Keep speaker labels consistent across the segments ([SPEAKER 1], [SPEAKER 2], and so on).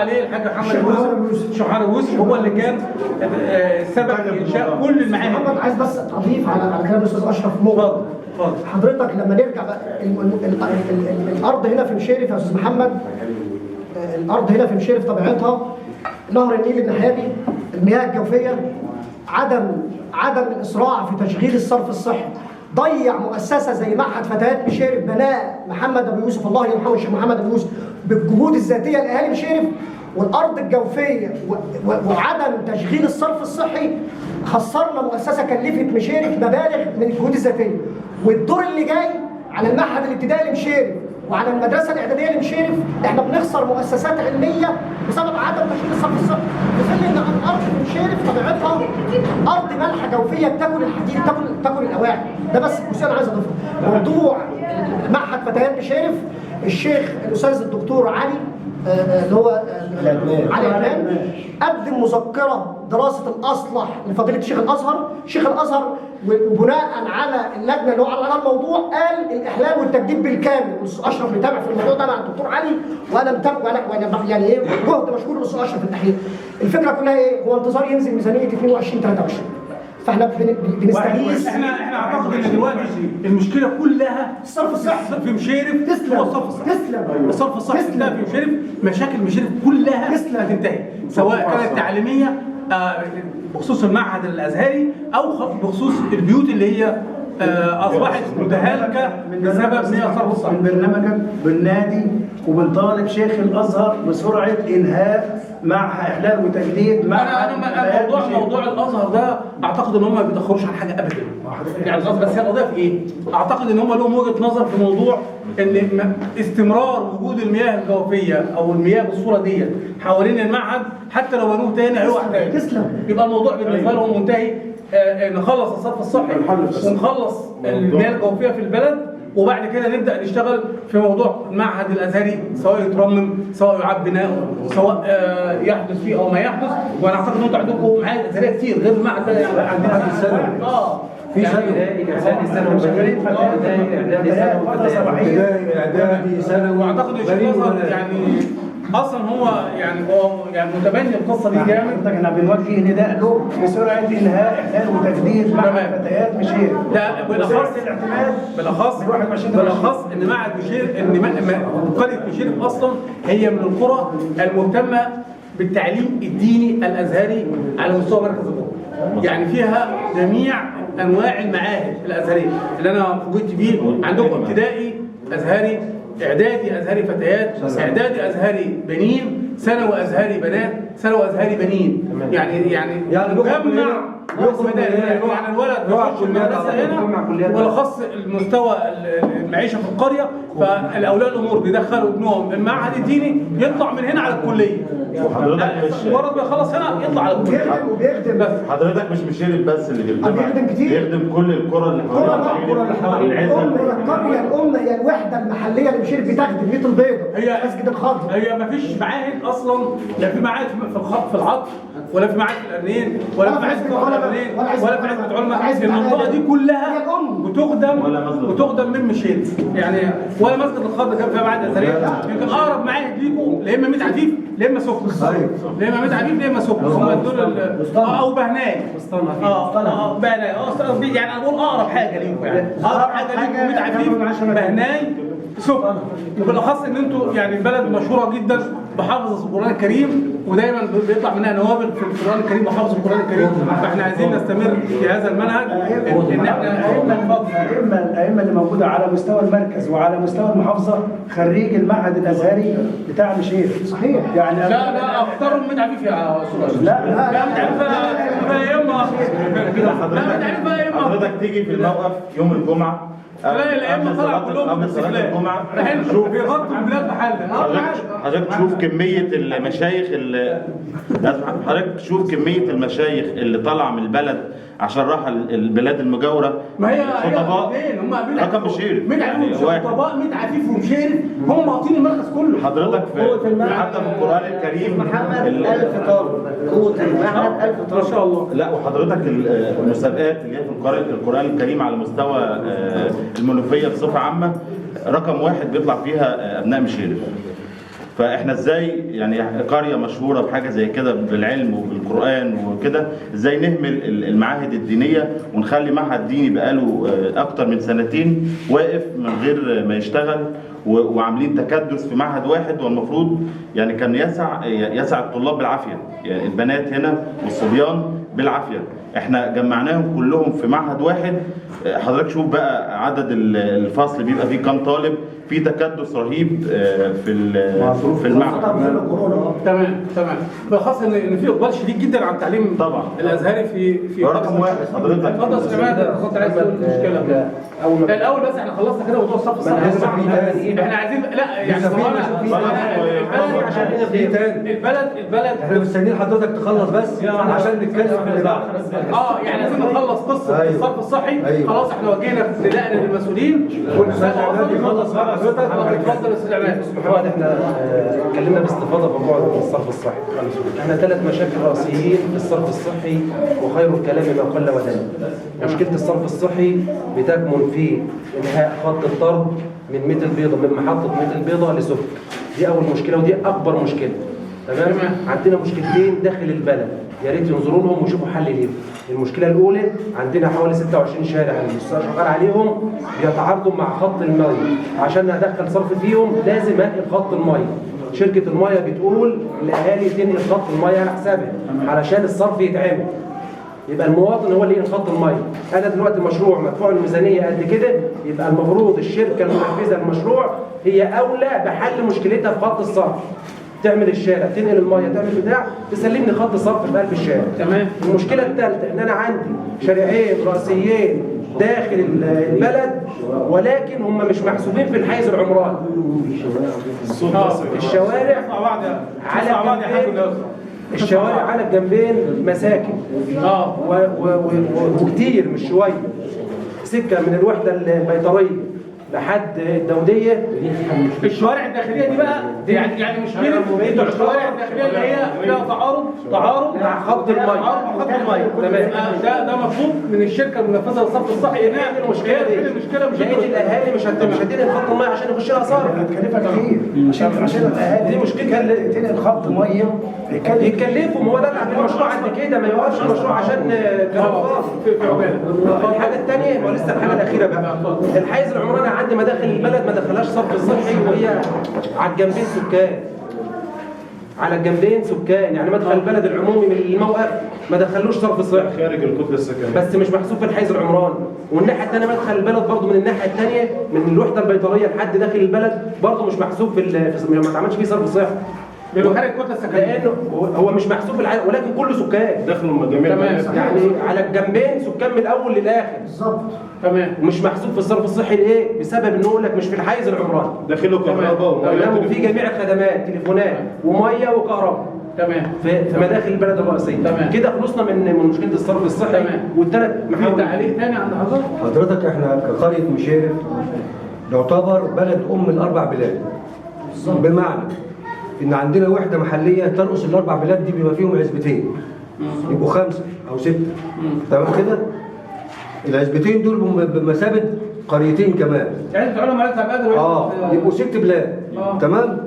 [SPEAKER 1] عليه الحاج محمد يوسف، الشيخ محمد يوسف هو اللي كان سبب في انشاء كل المعاهد.
[SPEAKER 2] محمد عايز بس اضيف على كلام الاستاذ اشرف نقطه. حضرتك لما نرجع بقى الارض هنا في مشيرف يا استاذ محمد، الارض هنا في مشيرف طبيعتها نهر النيل النهابي، المياه الجوفيه، عدم الاسراع في تشغيل الصرف الصحي ضيع مؤسسه زي معهد فتيات مشيرف بناء محمد ابو يوسف الله يرحمه الشيخ محمد ابو يوسف بالجهود الذاتيه لاهالي مشيرف، والارض الجوفيه وعدم تشغيل الصرف الصحي خسرنا مؤسسه كلفت مشيرف مبالغ من الجهود الذاتيه. والدور اللي جاي على المعهد الابتدائي لمشيرف وعلى المدرسه الاعداديه لمشيرف احنا بنخسر مؤسسات علميه بسبب عدم تشغيل الصرف الصحي، في ظل ان الارض في مشيرف طبيعتها ارض مالحه جوفيه بتاكل الحديد بتاكل القواعد. ده بس الجزئيه انا عايز اضيفها. موضوع معهد فتيات مشيرف، الشيخ الاستاذ الدكتور علي اللي هو علي عدنان قدم مذكره دراسه الاصلح لفضيله شيخ الازهر. شيخ الازهر وبناء على اللجنه اللي هو على الموضوع قال الاحلال والتجديد بالكامل. الاستاذ اشرف متابع في الموضوع ده مع الدكتور علي وانا متابع وانا يعني ايه جهد مشكور الاستاذ اشرف في التحليل. الفكره كلها ايه؟ هو انتظار ينزل ميزانيه 22 23. فاحنا بنستغيث.
[SPEAKER 1] احنا اعتقد ان دلوقتي المشكله كلها
[SPEAKER 2] الصرف الصحي
[SPEAKER 1] في مشيرف.
[SPEAKER 2] تسلم.
[SPEAKER 1] هو الصرف الصحي.
[SPEAKER 2] تسلم.
[SPEAKER 1] الصرف الصحي ده في مشيرف، مشاكل مشيرف كلها هتنتهي سواء كانت تعليميه بخصوص المعهد الازهري او بخصوص البيوت اللي هي اصبحت متهالكه بسبب ان هي صرف الصحي.
[SPEAKER 3] من برنامجك بالنادي وبنطالب شيخ الازهر بسرعه انهاء مع احلال وتجديد مع
[SPEAKER 1] انا موضوع الازهر ده اعتقد ان هم ما بيتاخروش عن حاجه ابدا. يعني الازهر بس هي القضيه في ايه؟ اعتقد ان هم لهم وجهه نظر في موضوع ان استمرار وجود المياه الجوفيه او المياه بالصوره دي حوالين المعهد حتى لو بنوه تاني هيقع تاني. يبقى الموضوع بالنسبه لهم منتهي. نخلص الصرف الصحي ونخلص المياه الجوفيه في البلد وبعد كده نبدا نشتغل في موضوع المعهد الازهري سواء يترمم سواء يعاد بناؤه سواء يحدث فيه او ما يحدث. وانا اعتقد ان انتم عندكم معاهد ازهريه كتير غير المعهد ده. يعني عندنا في السنه
[SPEAKER 3] في اعدادي ثانوي
[SPEAKER 1] واعتقد ان الشيخ الازهر يعني اصلا هو يعني متبني القصه دي جامد.
[SPEAKER 3] احنا بنوجه نداء له بسرعه انهاء احلال وتجديد مع فتيات مشير.
[SPEAKER 1] لا بالاخص ان معهد مشير قريه مشير اصلا هي من القرى المهتمه بالتعليم الديني الازهري على مستوى مركز القرى. يعني فيها جميع انواع المعاهد الازهريه اللي انا فوجئت بيه. عندكم ابتدائي ازهري، اعدادي ازهري فتيات، اعدادي ازهري بنين، ثانوي ازهري بنات، ثانوي ازهري بنين. يعني مجمع يعني الولد بيخش المدرسه هنا وبالاخص المستوى المعيشه في القريه. فالاولياء الامور بيدخلوا ابنهم المعهد الديني يطلع من هنا على الكليه. مجرد ما يخلص هنا يطلع على الكليه.
[SPEAKER 2] وبيخدم
[SPEAKER 4] حضرتك مش مشيرف بس اللي
[SPEAKER 2] بيخدم كتير،
[SPEAKER 4] بيخدم كل القرى اللي حوالين
[SPEAKER 2] القريه الام هي الوحده المحليه اللي مشيرف بتخدم بيت البيضاء مسجد الخضر.
[SPEAKER 1] هي ما فيش معاهد اصلا، لا في معاهد في العطف ولا في معاهد في القرنين ولا في معاهد في القرنين ولا في معاهد في علماء. المنطقه دي كلها بتخدم من مشيرف. يعني ولا مسجد الخضر كان فيها معاهد ازهريه. يمكن اقرب معاهد ليكم لا اما ميت عفيف لا اما سكر، لا اما ميت عفيف لا اما سكر. هم دول او بهناي بهناي يعني انا بقول اقرب حاجه ليكم. يعني اقرب حاجه ليكم ميت عفيف بهناي سكر. وبالاخص ان انتوا يعني بلد مشهوره جدا بحافظ القران الكريم ودايما بيطلع منها نوابل في القران الكريم وحافظ القران الكريم. فاحنا عايزين نستمر في هذا المنهج ان احنا
[SPEAKER 3] الائمه اللي موجوده على مستوى المركز وعلى مستوى المحافظه خريج المعهد الازهري بتاع مشير.
[SPEAKER 2] صحيح.
[SPEAKER 3] يعني
[SPEAKER 1] لا اختاروا ميت عفيف يا استاذ.
[SPEAKER 3] لا
[SPEAKER 1] ميت عفيف يا اما
[SPEAKER 4] حضرتك تيجي في الموقف يوم الجمعه
[SPEAKER 1] تلاقي الائمه طلعوا كلهم باستقلال رايحين بيغطوا البلاد بحالها.
[SPEAKER 4] حضرتك تشوف كميه المشايخ حضرتك تشوف كميه المشايخ اللي طالعه من البلد عشان راح البلاد المجاوره.
[SPEAKER 1] ما هي
[SPEAKER 4] خطباء
[SPEAKER 1] هم
[SPEAKER 4] رقم مشير
[SPEAKER 1] خطباء ميت عفيف ومشير هم مغطين المركز كله.
[SPEAKER 4] حضرتك حتى في القران الكريم
[SPEAKER 2] محمد 1000 طالب قوه المعهد 1000 طالب
[SPEAKER 4] ما شاء الله. لا وحضرتك المسابقات اللي هي في القران الكريم على مستوى المنوفيه بصفه عامه رقم واحد بيطلع فيها ابناء مشيرف. فاحنا ازاي يعني قريه مشهوره بحاجه زي كده بالعلم وبالقران وكده، ازاي نهمل المعاهد الدينيه ونخلي معهد ديني بقاله اكتر من سنتين واقف من غير ما يشتغل، وعاملين تكدس في معهد واحد، والمفروض يعني كان يسع الطلاب بالعافيه، يعني البنات هنا والصبيان بالعافيه. احنا جمعناهم كلهم في معهد واحد. حضرتك شوف بقى عدد الفصل بيبقى فيه كام طالب، في تكدس رهيب في المعهد.
[SPEAKER 1] تمام. بالاخص ان في اقبال شديد جدا على التعليم
[SPEAKER 4] طبعا
[SPEAKER 1] الازهري في
[SPEAKER 4] رقم واحد. حضرتك
[SPEAKER 1] اتفضل يا سليمان، كنت عايز تقول مشكله الاول، بس احنا خلصنا كده موضوع الصف الصحي. احنا عايزين لا يعني البلد
[SPEAKER 5] احنا مستنيين حضرتك تخلص بس عشان نتكلم في اللي بعد.
[SPEAKER 1] يعني عايزين نخلص قصه الصرف الصحي. خلاص احنا واجهنا نداءنا للمسؤولين
[SPEAKER 5] يخلص بقى حضرتك.
[SPEAKER 1] اتفضل يا استاذ عماد.
[SPEAKER 6] محمد، احنا اتكلمنا باستفاضه في موضوع الصرف الصحي. احنا 3 مشاكل رئيسيين في الصرف الصحي، وخير الكلام ما قل ودل. مشكله الصرف الصحي بتكمن في انهاء خط الطرد من ميت البيضه، من محطه ميت البيضه لسفك. دي اول مشكله ودي اكبر مشكله. تمام. عندنا مشكلتين داخل البلد، يا ريت ينظروا لهم ويشوفوا حل ليهم. المشكله الاولى، عندنا حوالي 26 شارع المستشار شغال عليهم بيتعارضوا مع خط الميه. عشان ادخل صرف فيهم لازم انقل خط الميه. شركه الميه بتقول الاهالي تنقل خط الميه على حسابها علشان الصرف يتعمل. يبقى المواطن هو اللي ينقل خط الميه. انا دلوقتي مشروع مدفوع الميزانيه قد كده، يبقى المفروض الشركه المنفذه للمشروع هي اولى بحل مشكلتها في خط الصرف. تعمل الشارع، تنقل الميه، تعمل بتاع، تسلمني خط صرف في قلب الشارع.
[SPEAKER 1] تمام.
[SPEAKER 6] المشكله الثالثه ان انا عندي شارعين رئيسيين داخل البلد، ولكن هم مش محسوبين في الحيز العمراني. الشوارع على الجنبين، الشوارع على الجنبين مساكن. وكتير مش شويه. سكه من الوحده البيطريه لحد الدوديه.
[SPEAKER 1] الشوارع الداخليه دي بقى يعني مشكله الشوارع الداخليه اللي هي فيها تعارض
[SPEAKER 6] مع خط الميه.
[SPEAKER 1] تمام. ده مطلوب من الشركه المنفذه للصرف الصحي انها
[SPEAKER 6] تحل المشكله دي. لان الاهالي مش هتنقل خط الميه عشان يخش لها صرف.
[SPEAKER 3] هتكلفها كتير عشان الاهالي
[SPEAKER 6] دي مشكلتها
[SPEAKER 3] تنقل خط ميه
[SPEAKER 6] يتكلفهم. هو ده تعب المشروع قد كده، ما يوقفش المشروع عشان كرفاف. الحاجه الثانيه ولسه الحاجه الاخيره بقى، الحيز العمراني عندي مداخل البلد ما دخلهاش صرف صحي، وهي على الجنبين سكان. على الجنبين سكان، يعني مدخل البلد العمومي من الموقف ما دخلوش صرف صحي
[SPEAKER 3] خارج الكتله السكنيه،
[SPEAKER 6] بس مش محسوب في الحيز العمراني. والناحيه الثانيه مدخل البلد برضه من الناحيه الثانيه من الوحده البيطريه لحد داخل البلد برضه مش محسوب ما اتعملش فيه صرف صحي.
[SPEAKER 1] بيبقى خارج الكتله السكنيه،
[SPEAKER 6] لانه هو مش محسوب ولكن كله سكان
[SPEAKER 3] دخلوا جميع
[SPEAKER 6] يعني على الجنبين سكان من الاول للاخر
[SPEAKER 2] بالظبط.
[SPEAKER 1] تمام.
[SPEAKER 6] ومش محسوب في الصرف الصحي. ليه؟ بسبب انه يقول لك مش في الحيز العمراني.
[SPEAKER 3] داخله كهرباء
[SPEAKER 6] تمام. وفي جميع الخدمات، تليفونات وميه وكهرباء.
[SPEAKER 1] تمام.
[SPEAKER 6] في مداخل البلد الرئيسيه.
[SPEAKER 1] تمام.
[SPEAKER 6] كده خلصنا من مشكله الصرف الصحي.
[SPEAKER 1] تمام.
[SPEAKER 6] والثلاث
[SPEAKER 1] في تعليق ثاني عند
[SPEAKER 5] حضرتك احنا كقريه مشيرف نعتبر بلد ال4 بلاد. بمعنى ان عندنا وحده محليه ترقص ال4 بلاد دي بما فيهم عزبتين، يبقوا 5 أو 6. تمام كده؟ العزبتين دول بمثابه قريتين كمان.
[SPEAKER 1] يعني بتقولوا مالتها بدر
[SPEAKER 5] يبقوا 6 بلاد. تمام؟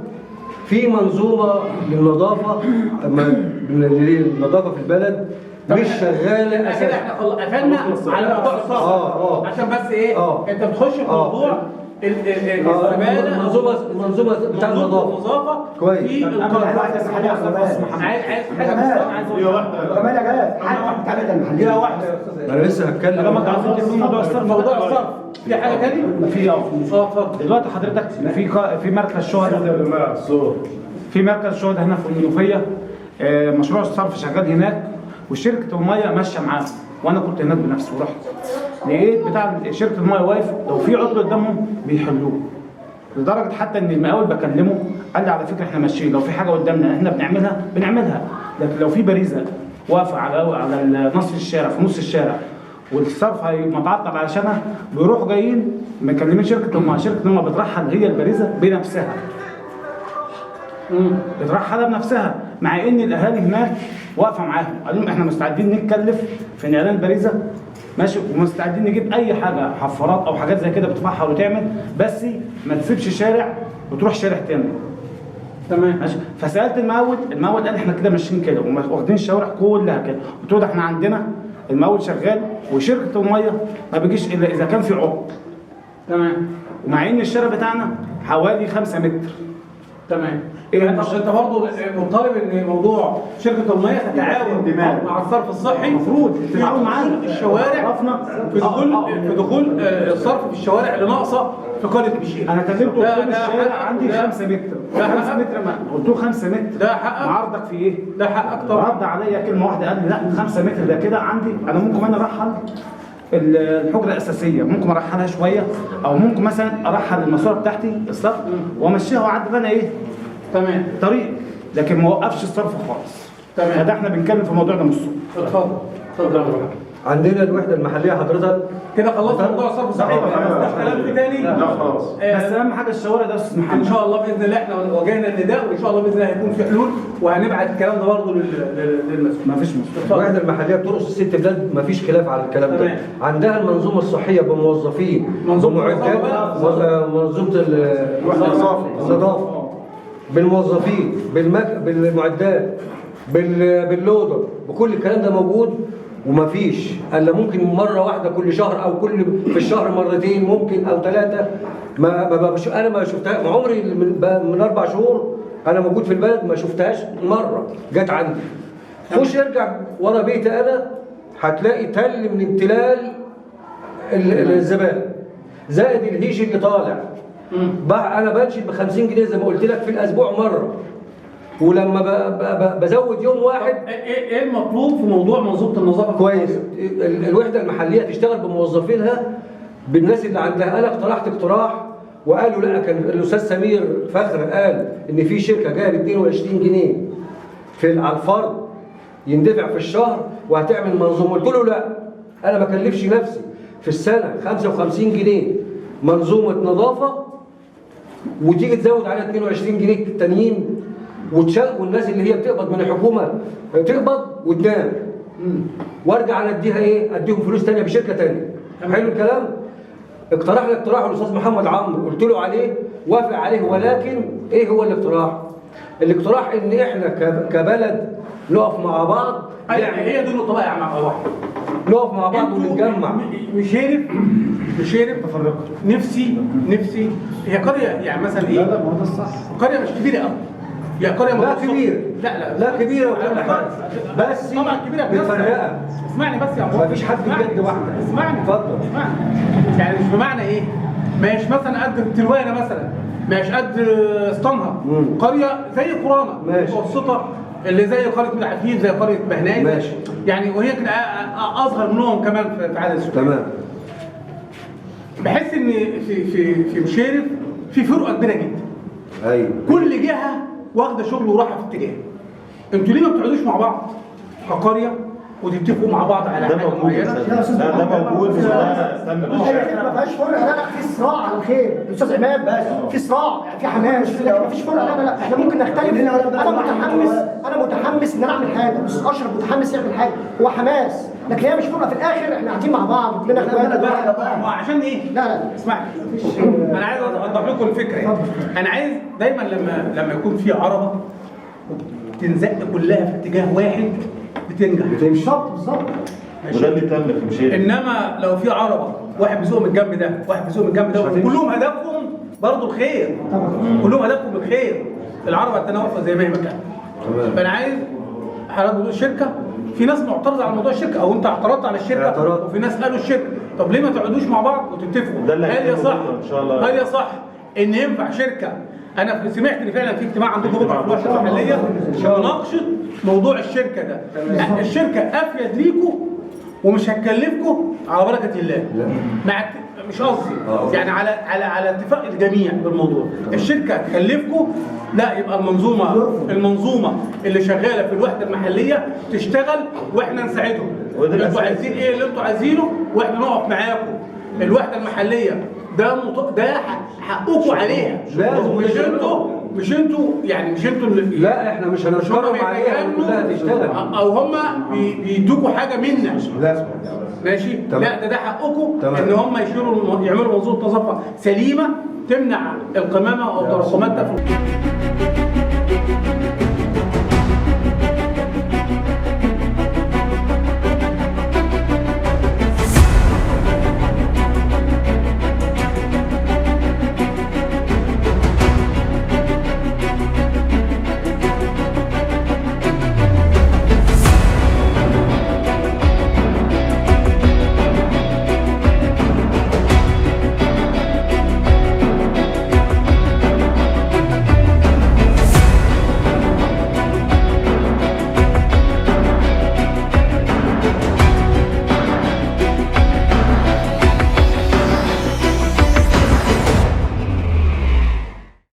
[SPEAKER 5] في منظومه للنظافه للنظافه في البلد مش شغاله اساسا.
[SPEAKER 1] كده احنا قفلنا على موضوع الصرف. عشان بس ايه؟ انت بتخش في موضوع الزباله،
[SPEAKER 5] المنظومه بتاع النظافه
[SPEAKER 1] كويس. في القرارات عايز حاجه
[SPEAKER 3] هي واحده
[SPEAKER 2] كمان يا جماعه
[SPEAKER 1] هي واحده يا استاذ.
[SPEAKER 5] انا لسه هتكلم.
[SPEAKER 1] موضوع الصرف في حاجه ثانيه؟
[SPEAKER 7] في
[SPEAKER 1] اتفضل.
[SPEAKER 7] دلوقتي حضرتك في مركز شهداء، في مركز شهداء هنا في المنوفيه. مشروع الصرف شغال هناك، وشركه الميه ماشيه معاه، وانا كنت هناك بنفسي ورحت لقيت بتاع شركه الميه واقف، لو في عطل قدامهم بيحلوه. لدرجه حتى ان المقاول بكلمه قال لي على فكره احنا ماشيين، لو في حاجه قدامنا احنا بنعملها، لكن لو في باريزه واقفه على نص الشارع، في نص الشارع، والصرف متعطل علشانها، بيروحوا جايين مكلمين شركه الميه. شركه الميه بترحل هي الباريزه بنفسها، بترحلها بنفسها، مع ان الاهالي هناك واقفه معاهم. قالوا لهم احنا مستعدين نتكلف في نقلان الباريزه ماشي، ومستعدين نجيب اي حاجه، حفارات او حاجات زي كده بتفحر وتعمل، بس ما تسيبش شارع وتروح شارع تاني.
[SPEAKER 1] تمام.
[SPEAKER 7] ماشي. فسالت المقاول قال احنا كده ماشيين كده واخدين الشوارع كلها كده. قلت له ده احنا عندنا المقاول شغال وشركه الميه ما بيجيش الا اذا كان في عقد.
[SPEAKER 1] تمام.
[SPEAKER 7] ومع ان الشارع بتاعنا حوالي 5 متر.
[SPEAKER 1] تمام. يعني طب انت برضه مطالب ان موضوع شركه الميه تتعاون مع الصرف الصحي
[SPEAKER 7] المفروض
[SPEAKER 1] في دخول الشوارع، في دخول الصرف في الشوارع اللي ناقصه في قريه مشير.
[SPEAKER 7] انا كلمته قلت له الشارع عندي 5 متر.
[SPEAKER 1] ده
[SPEAKER 7] 5
[SPEAKER 1] حقك.
[SPEAKER 7] متر قلت له 5 متر.
[SPEAKER 1] ده حقك.
[SPEAKER 7] عرضك في ايه؟
[SPEAKER 1] ده حقك طبعا.
[SPEAKER 7] رد عليا كلمه واحده قال لي لا 5 متر ده كده عندي انا ممكن انا ارحل الحجره الاساسيه، ممكن ارحلها شويه او ممكن مثلا ارحل الماسوره بتاعتي الصرف وامشيها واعدل انا ايه؟
[SPEAKER 1] تمام.
[SPEAKER 7] طريق، لكن ما وقفش الصرف خالص.
[SPEAKER 1] تمام.
[SPEAKER 7] فده احنا بنتكلم في الموضوع ده من الصبح.
[SPEAKER 1] اتفضل. اتفضل يا أبو بكر.
[SPEAKER 5] عندنا الوحده المحليه حضرتك
[SPEAKER 1] كده خلصنا موضوع الصرف الصحي. مفيش كلام في تاني؟
[SPEAKER 4] لا خلاص.
[SPEAKER 7] بس اهم حاجه الشوارع ده يا استاذ محمد.
[SPEAKER 1] ان شاء الله باذن الله احنا واجهنا النداء، وان شاء الله باذن الله هيكون في حلول، وهنبعت الكلام ده برضه للمسؤول.
[SPEAKER 7] مفيش مشكله.
[SPEAKER 5] الوحده المحليه بترقص الست بلاد مفيش خلاف على الكلام ده.
[SPEAKER 1] تمام.
[SPEAKER 5] عندها المنظومه الصحيه بموظفين بمعدات منظومه النظافه بالموظفين بالمعدات باللودر بكل الكلام ده موجود. ومفيش الا ممكن مره واحده كل شهر او في الشهر مرتين ممكن او 3. انا ما شفتها عمري من 4 شهور انا موجود في البلد ما شفتهاش مره جت عندي. خش ارجع ورا بيتي انا هتلاقي تل من امتلال الزباله زائد الهيش اللي طالع. بقى انا بنشد ب 50 جنيه زي ما قلت لك في الاسبوع مره، ولما بزود يوم واحد.
[SPEAKER 1] ايه المطلوب في موضوع منظومه النظافه؟
[SPEAKER 5] كويس. الوحده المحليه تشتغل بموظفينها بالناس اللي عندها. انا اقترحت اقتراح وقالوا لا، كان الاستاذ سمير فخر قال ان في شركه جايه ب 22 جنيه على الفرد يندفع في الشهر وهتعمل منظومه. قلت له لا، انا ما بكلفش نفسي في السنه 55 جنيه منظومه نظافه وتيجي تزود على 22 جنيه التانيين والناس اللي هي بتقبض من الحكومه تقبض وتنام وارجع انا اديها ايه؟ اديهم فلوس ثانيه بشركه ثانيه. حلو الكلام؟ اقترح لي اقتراح الاستاذ محمد عمرو، قلت له عليه وافق عليه. ولكن ايه هو الاقتراح؟ الاقتراح ان احنا كبلد نقف مع بعض.
[SPEAKER 1] هي دي النقطه بقى يا عم واحد.
[SPEAKER 5] نقف مع بعض ونتجمع.
[SPEAKER 1] مش هرب تفرقوا. نفسي هي قريه يعني مثلا ايه؟
[SPEAKER 7] لا ما هو ده الصح.
[SPEAKER 1] قريه مش كبيره قوي. هي قريه
[SPEAKER 5] لا كبير. لا كبيره وكل حاجه بس
[SPEAKER 1] طبعا كبيره
[SPEAKER 5] متفرقه.
[SPEAKER 1] اسمعني بس يا عم.
[SPEAKER 5] مفيش حد بجد واحده.
[SPEAKER 1] اسمعني.
[SPEAKER 5] اتفضل.
[SPEAKER 1] اسمعني. يعني مش بمعنى ايه؟ مش مثلا قد تلوانه مثلا، مش قد اسطنها. قريه زي قرانا متوسطه اللي زي قريه مدعفين، زي قريه بهناي.
[SPEAKER 5] ماشي.
[SPEAKER 1] يعني وهي كده اصغر منهم كمان في عدد السكان.
[SPEAKER 5] تمام.
[SPEAKER 1] بحس ان في مشارف في فرقه كبيره جدا.
[SPEAKER 5] ايوه.
[SPEAKER 1] كل جهه واخده شغل وراحه في اتجاه. انتوا ليه ما بتقعدوش مع بعض كقريه وتتفقوا مع بعض على
[SPEAKER 4] ده
[SPEAKER 1] حاجه
[SPEAKER 4] موجود
[SPEAKER 1] معينه؟
[SPEAKER 4] ده موجود.
[SPEAKER 2] ما فيهاش فرق. لا في صراع على الخير الاستاذ عماد. في صراع في حماس، لكن ما فيش فرق. لا احنا ممكن نختلف. انا متحمس ان انا اعمل حاجه، بس اشرف متحمس يعمل حاجه، هو حماس. لكن هي مش فرقه، في الاخر احنا قاعدين مع بعض كلنا اخوات.
[SPEAKER 1] عشان ايه؟
[SPEAKER 2] لا
[SPEAKER 1] اسمعني. انا عايز اوضح لكم الفكره. انا عايز دايما لما يكون في عربه تنزق كلها في اتجاه واحد بتنجح.
[SPEAKER 2] بالظبط.
[SPEAKER 4] وده اللي تم في مشير.
[SPEAKER 1] انما لو في عربه واحد بيسوق من الجنب ده واحد بيسوق من الجنب ده وكلهم هدفهم برضه الخير. كلهم هدفهم الخير. العربه التانيه واقفه زي ما هي مكان. فانا عايز حضرتك بتقول الشركه، في ناس معترضه على موضوع الشركه او انت اعترضت على الشركه وفي ناس قالوا الشركه. طب ليه ما تقعدوش مع بعض وتتفقوا؟ هل يصح ان ينفع شركه؟ انا سمعت ان فعلا في اجتماع عندكم بكره في الوحده المحليه مناقشه موضوع الشركه ده. الشركه افيد ليكم ومش هتكلفكم على بركه الله. مع مش قصدي يعني على اتفاق الجميع بالموضوع. الشركه تكلفكم، لا يبقى المنظومه اللي شغاله في الوحده المحليه تشتغل واحنا نساعدهم. انتوا عايزين ايه اللي انتوا عايزينه واحنا نقف معاكم. الوحده المحليه ده حقكم عليها. مش انتوا اللي
[SPEAKER 5] لا احنا مش هنشكرهم عليها كلها تشتغل
[SPEAKER 1] او هم بيدوكوا حاجه منا.
[SPEAKER 5] لا
[SPEAKER 1] ماشي. لا ده حقكم ان هم يعملوا منظومه نظافه سليمه تمنع القمامه او التراكمات ده.